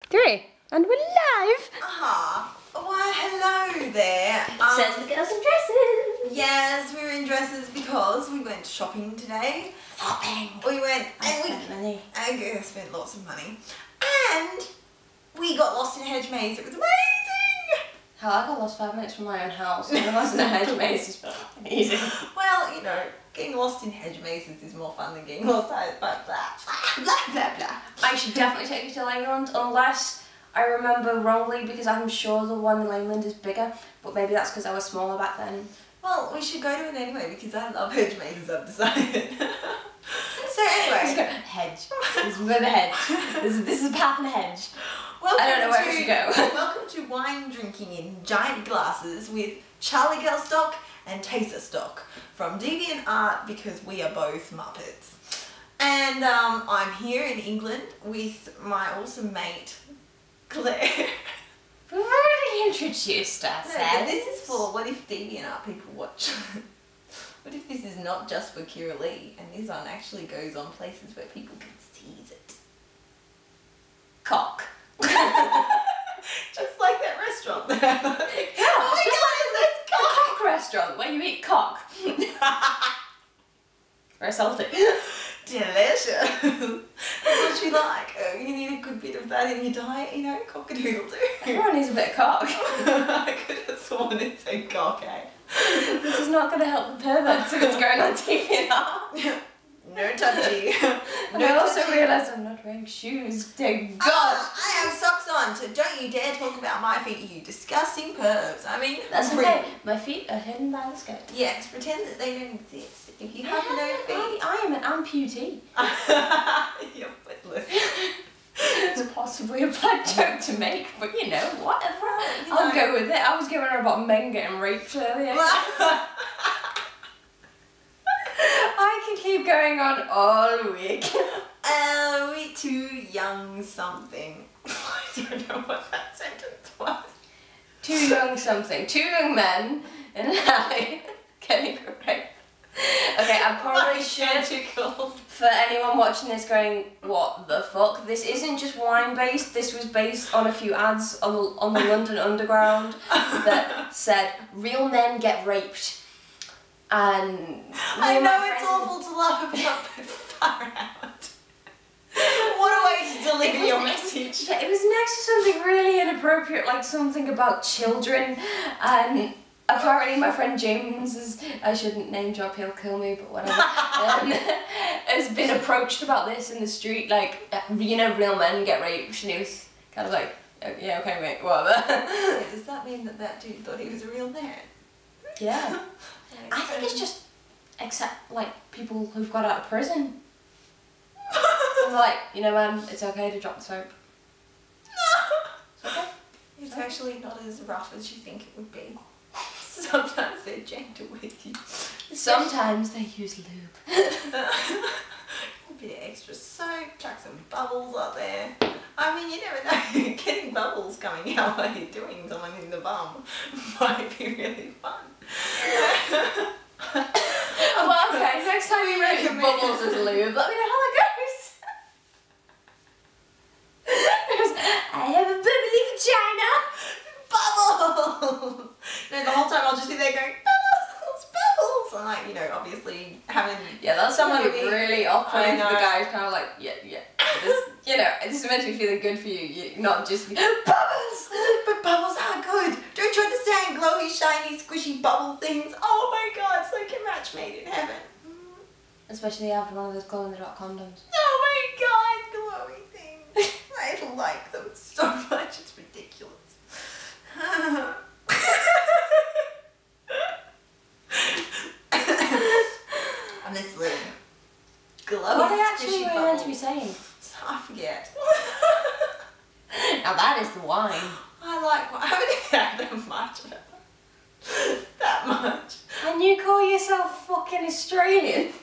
3, and we're live! Why hello there. It says the girls in dresses. Yes, we were in dresses because we went shopping today. Shopping. We went I spent lots of money. And we got lost in a hedge maze. It was amazing! Hell, I got lost 5 minutes from my own house. And lost in a hedge maze is easy. Well, you know, getting lost in hedge mazes is more fun than getting lost out, but blah, blah, blah, blah. I should definitely take you to Laneland unless I remember wrongly, because I'm sure the one in Laneland is bigger, but maybe that's because I was smaller back then. Well, we should go to it anyway because I love hedge mazes, I've decided. So anyway. Hedge. This is where the hedge. This is a path and a hedge. Welcome I don't know where we should go. Welcome to wine drinking in giant glasses with Charligal-stock and Tasastock from Deviant art, because we are both Muppets. And I'm here in England with my awesome mate, Claire. We've already introduced ourselves. No, but this is for what if Deviant art people watch. What if this is not just for Kira Lee and this one actually goes on places where people can seize it? Cock. Just like that restaurant there. Yeah, oh my god, it's cock! Cock restaurant where you eat cock. Very salty. Delicious. That's what you like. You need a good bit of that in your diet, you know, cock-a-doodle-doo. Everyone needs a bit of cock. I could have sworn it said cock, eh? This is not going to help the perverts if it's going on TV now. No touchy. And I also realised I'm not wearing shoes. Thank God. I have socks on, so don't you dare talk about my feet, you disgusting pervs. I mean, that's okay. My feet are hidden by the skirt. Yes, pretend that they don't exist. If you have no feet. I am an amputee. You're footless. It's possibly a bad joke to make, but you know, whatever. You know. I'll go with it. I was giving her about men getting raped earlier. I can keep going on all week. We too young something. I don't know what that sentence was. Too young something. 2 young men in an alley getting raped. Okay, I probably should, for anyone watching this going, what the fuck? This isn't just wine based, this was based on a few ads on the London Underground that said, real men get raped. And I know it's awful to laugh about, but far out. What a way to deliver your message. Yeah, it was next to something really inappropriate, like something about children, and apparently my friend James is, I shouldn't name drop, he'll kill me, but whatever, has been approached about this in the street, like, you know, real men get raped, and he was kind of like, yeah, okay mate, whatever. So does that mean that that dude thought he was a real man? Yeah. I think it's just, except, like, people who've got out of prison. And like, you know, it's okay to drop the soap. It's okay. It's actually not as rough as you think it would be. Sometimes they're gentle with you. Sometimes they use lube. A bit of extra soap, chuck some bubbles up there. I mean, you never know, getting bubbles coming out while you're doing someone in the bum might be really fun. Well, okay, next time you make your bubbles as lube, let me know how it goes. I have a bubbly vagina. Bubbles! No, the whole time I'll just be there going, bubbles, bubbles! And like, you know, obviously having... Yeah, that's someone who really off-putting for the guy who's kind of like, yeah. This, you know, this is meant to be feeling good for you, not just bubbles! But bubbles are good! Don't you understand? Glowy, shiny, squishy bubble things. Oh my god, it's like a match made in heaven. Especially after one of those glow-in-the-dark condoms. Oh my god, glowy things. I like them so much, it's ridiculous. Honestly, glowing. What are they actually squishy meant to be bubbles. saying? I forget. Now that is the wine. I like wine. I haven't had that much of it. That much. And you call yourself fucking Australian?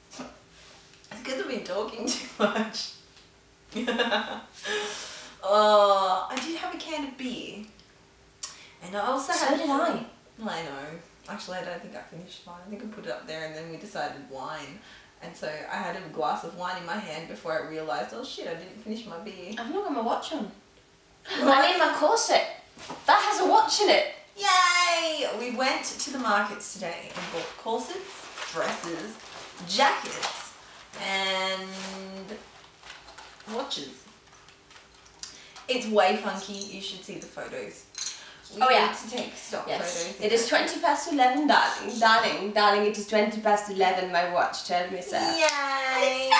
It's because I've been talking too much. Oh, I did have a can of beer. And I also had... So did I. Well, I know. Actually, I don't think I finished mine. I think I put it up there and then we decided wine. And so I had a glass of wine in my hand before I realised, oh shit, I didn't finish my beer. I've not got my watch on. I need my corset. That has a watch in it. Yay! We went to the markets today and bought corsets, dresses, jackets, and watches. It's way funky. You should see the photos. We need to take stock photos. It is 20 past 11, darling. Darling, it is 20 past 11. My watch told me so. Yay!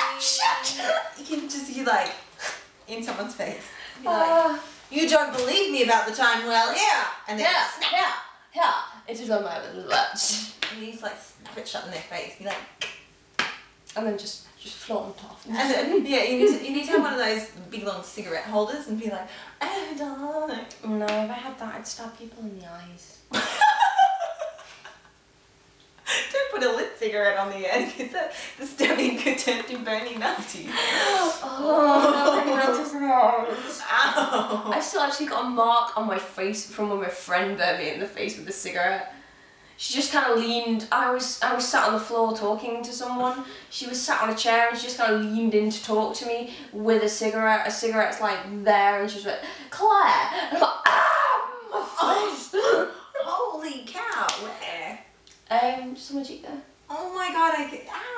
You can just see like in someo's face. Be like, you don't believe me about the time, well, yeah. And then snap. Yeah. It is on my little watch. And you just like snap it shut in their face. Be like, and then just flaunt off. And then, yeah, you need to have one of those big long cigarette holders and be like, oh darling. No, if I had that, I'd stab people in the eyes. Don't put a lit cigarette on the end because the stabbing could turn to burning melty. Ow. I still actually got a mark on my face from when my friend burned me in the face with a cigarette. She just kind of leaned. I was sat on the floor talking to someone. She was sat on a chair and she just kind of leaned in to talk to me with a cigarette. A cigarette's like there, and she was like, Claire. And I'm like, my face. Holy cow! Where? Just on my cheek there. Oh my god!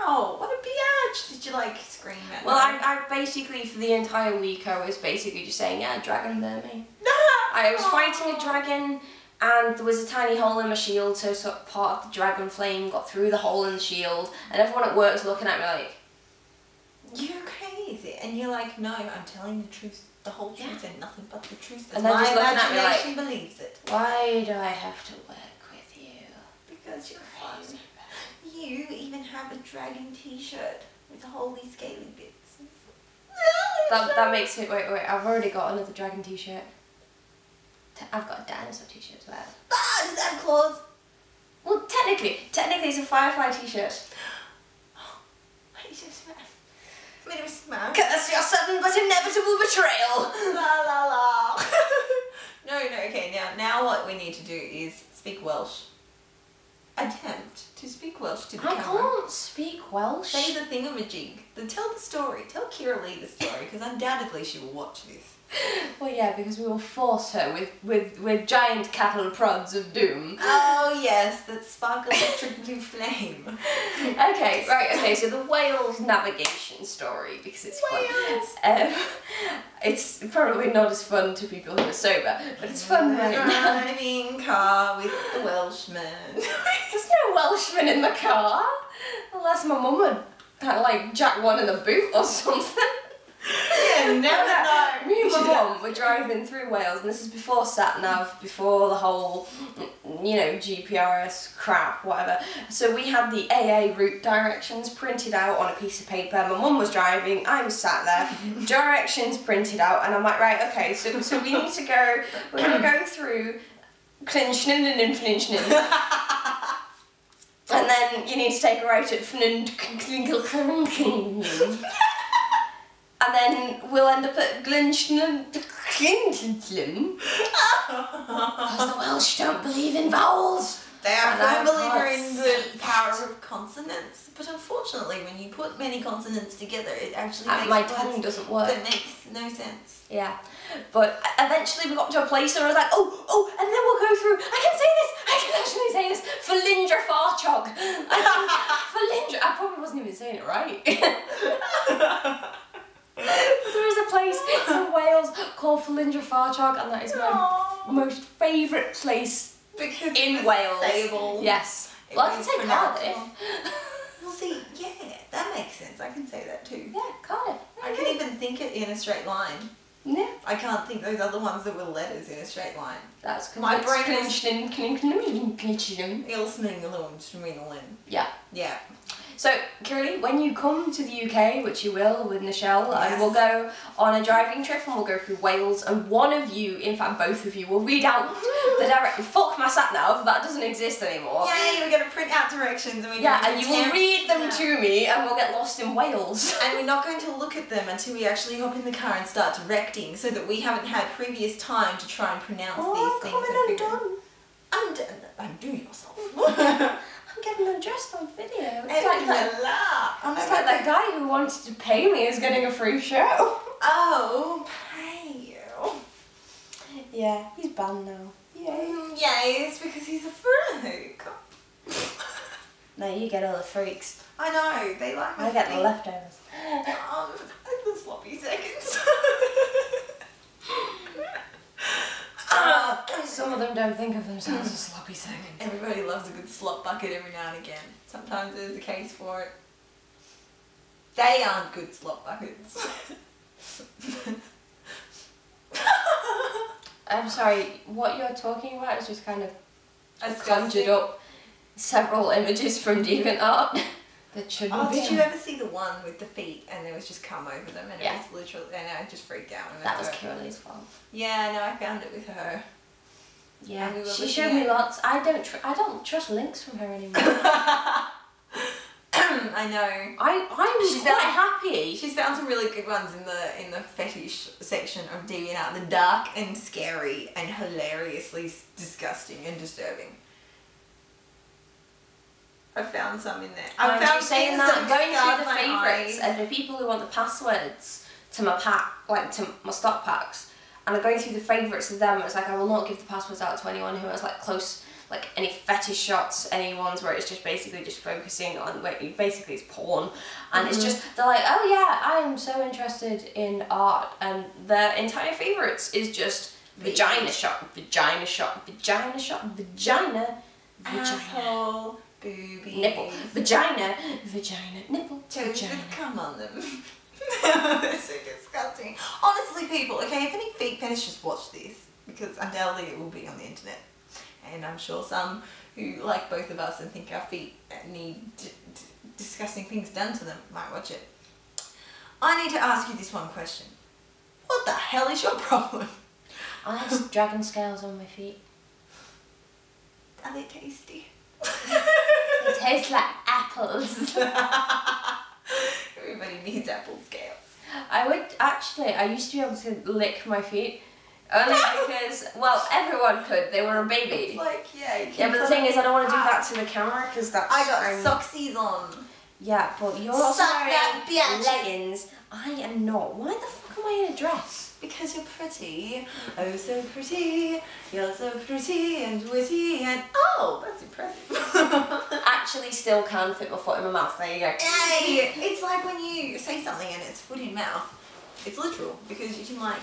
Ow! What a biatch! Did you like scream at? Well, I basically for the entire week I was basically just saying, yeah, dragon burned me. I was fighting a dragon. And there was a tiny hole in my shield, so part of the dragon flame got through the hole in the shield, and everyone at work was looking at me like, you're crazy. And you're like, no, I'm telling the truth, the whole truth and nothing but the truth. And then just looking at me like, believes it. Why do I have to work with you? Because you're fun. You even have a dragon t-shirt with holy scaly bits. That makes it, wait, I've already got another dragon t-shirt. I've got a dinosaur t-shirt as well. Ah, does that have claws? Well, technically it's a firefly t-shirt. Why did you smash? Made him smash. Curse your sudden but inevitable betrayal. La la la. No, okay, now what we need to do is speak Welsh. Attempt to speak Welsh to the camera. I can't speak Welsh. Say the thingamajig. Then tell the story. Tell Kira Lee the story, because undoubtedly she will watch this. Well, yeah, because we will force her with giant cattle prods of doom. Oh yes, that spark electric blue flame. Okay, so the Wales navigation story, because it's fun. It's probably not as fun to people who are sober, but it's fun right now. Driving car with the Welshman. There's no Welshman in the car, unless my mum would kind of like jack one in the boot or something. Yeah, never know. Me and my mum were driving through Wales, and this is before sat-nav, before the whole, you know, GPRS crap, whatever. So we had the AA route directions printed out on a piece of paper. My mum was driving, I was sat there, directions printed out, and I'm like, right, okay, so we need to go, we're going to go through Clinchnin and Flinchnin. And then you need to take a right at Flinkle. And then we'll end up at Glinchnin. Because the Welsh don't believe in vowels. They are a firm believer in the power of consonants. But unfortunately, when you put many consonants together, it actually makes my tongue doesn't work. That makes no sense. Yeah. But eventually we got to a place where I was like, oh, and then we'll go through, I can actually say this, Falindra Farchog. I probably wasn't even saying it right. There is a place in Wales called Falindra Farchog, and that is my most favourite place because in Wales. Stable. Yes. Well, I can say Cardiff. Well, see, yeah, that makes sense. I can say that too. Yeah, Cardiff. I can even think it in a straight line. Yeah. I can't think those other ones that were letters in a straight line. That's because my brain is... Yeah. Yeah. So, Kirley, when you come to the UK, which you will with Nichelle, yes. and we'll go on a driving trip and we'll go through Wales, and one of you, in fact both of you, will read out the directions. Fuck my sat-nav, that doesn't exist anymore. Yay, we're going to print out directions and and you will read them to me and we'll get lost in Wales. And we're not going to look at them until we actually hop in the car and start directing, so that we haven't had previous time to try and pronounce these things. I'm done. Undo yourself. I'm I'm getting undressed on video. It's like that. It's like that guy who wanted to pay me is getting a free show. Oh, pay you. Yeah, he's banned now. Yay. Yay, it's because he's a freak. No, you get all the freaks. I know, they like my I get feet. the leftovers. The sloppy seconds. Some of them don't think of themselves as sloppy seconds. Everybody loves a good slop bucket every now and again. Sometimes there's a case for it. They aren't good slop buckets. I'm sorry, what you're talking about is just kind of Disgusting. conjured up several images from DeviantArt that shouldn't Oh, be. did you ever see the one with the feet and there was just cum over them and Yeah. it was literally, and I just freaked out. And That was Curly's fault. Yeah, no, I found it with her. Yeah, And we were she looking showed me at- lots. I don't trust links from her anymore. I know. I was She's quite found- happy. She's found some really good ones in the fetish section of DeviantArt. The dark and scary and hilariously disgusting and disturbing. I found some in there. I And found you saying things that, have going scarred through the my favourites eyes. and the people who want the passwords to my pack, like to my stock packs, and I'm going through the favourites of them. It's like I will not give the passwords out to anyone who has like close, like any fetish shots, any ones where it's just basically just focusing on where basically it's porn, and it's just they're like, oh yeah, I am so interested in art, and their entire favourites is just vagina shot, vagina shot, vagina shot, vagina, vagina. Asshole, boobies, Nipple, vagina, vagina, nipple, toes vagina. with cum on them. It's so disgusting. Honestly, people, okay, if any feet fetish, just watch this because undoubtedly it will be on the internet, and I'm sure some who like both of us and think our feet need disgusting things done to them might watch it. I need to ask you this one question: what the hell is your problem? I have dragon scales on my feet. Are they tasty? They taste like apples. Everybody needs apple scales. I used to be able to lick my feet. Only because, well, everyone could. They were a baby. It's like, yeah, you Yeah, can but the thing is, I don't want to do that to the camera because that's... I got socksies on. Yeah, but you're also Suck that wearing bitch. leggings. I am not. Why the fuck am I in a dress? Because you're pretty. Oh, so pretty. You're so pretty and witty and... Oh, that's impressive. Actually still can fit my foot in my mouth. There you go. Hey, it's like when you say something and it's foot in mouth. It's literal because you can like...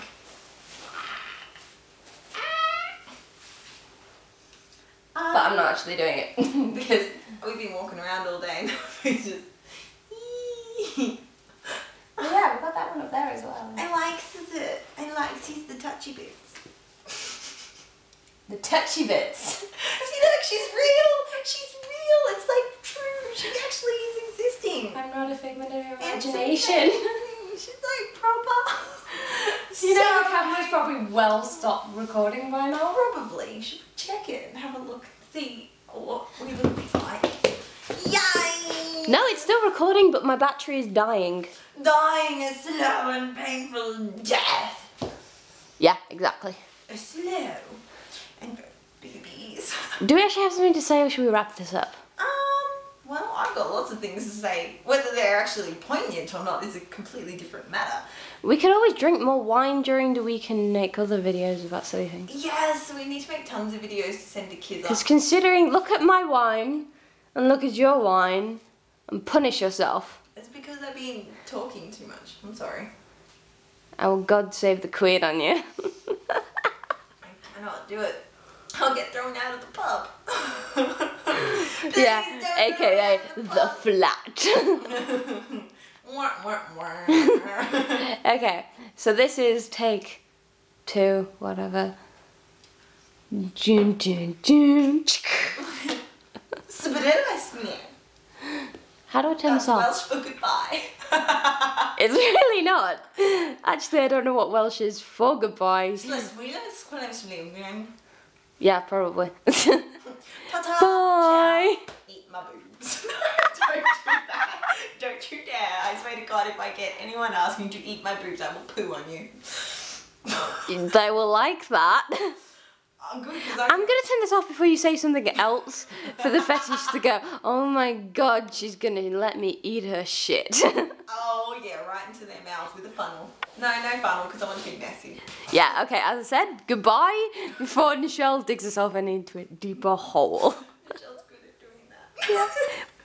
But I'm not actually doing it because... We've been walking around all day and we just... Yeah, we've got that one up there as well. I like sees the touchy bits. The touchy bits. See, look, she's real. She's real. It's like true. She actually is existing. I'm not a figment of your It's imagination. amazing. She's like proper. You know the camera's probably well stopped recording by now. Probably. You should check it and have a look and see what we look like. Yay! No, it's still recording, but my battery is dying. Dying a slow and painful death. Yeah, exactly. A slow and babies. Do we actually have something to say or should we wrap this up? Well, I've got lots of things to say. Whether they're actually poignant or not is a completely different matter. We could always drink more wine during the week and make other videos about silly things. Yes, we need to make tons of videos to send to kids. Because considering, look at my wine and look at your wine and punish yourself. It's because I've been talking too much. I'm sorry. Oh, God save the Queen on you. I cannot do it. I'll get thrown out of the pub. Yeah, Please don't aka throw me the out of flat. Wah, wah, wah. Okay, so this is take 2, whatever. Jun, jun, jun. How do I turn That's this off? Welsh for goodbye. It's really not. Actually, I don't know what Welsh is for goodbye. Yeah, probably. Ta-ta. Bye. Eat my boobs. Don't do that. Don't you dare. I swear to God, if I get anyone asking to eat my boobs, I will poo on you. They will like that. I'm good because I'm gonna turn this off before you say something else for the fetish to go, oh my god, she's gonna let me eat her shit. Oh yeah, right into their mouths with a funnel. No funnel because I want to be messy. Yeah, okay, as I said, goodbye before Nichelle digs herself into a deeper hole. Michelle's good at doing that. Yeah.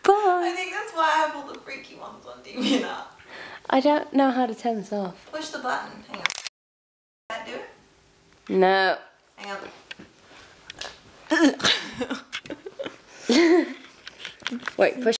Bye. I think that's why I have all the freaky ones on Deviant. I don't know how to turn this off. Push the button. Hang on. That do it? No. Hang on. Wait, push.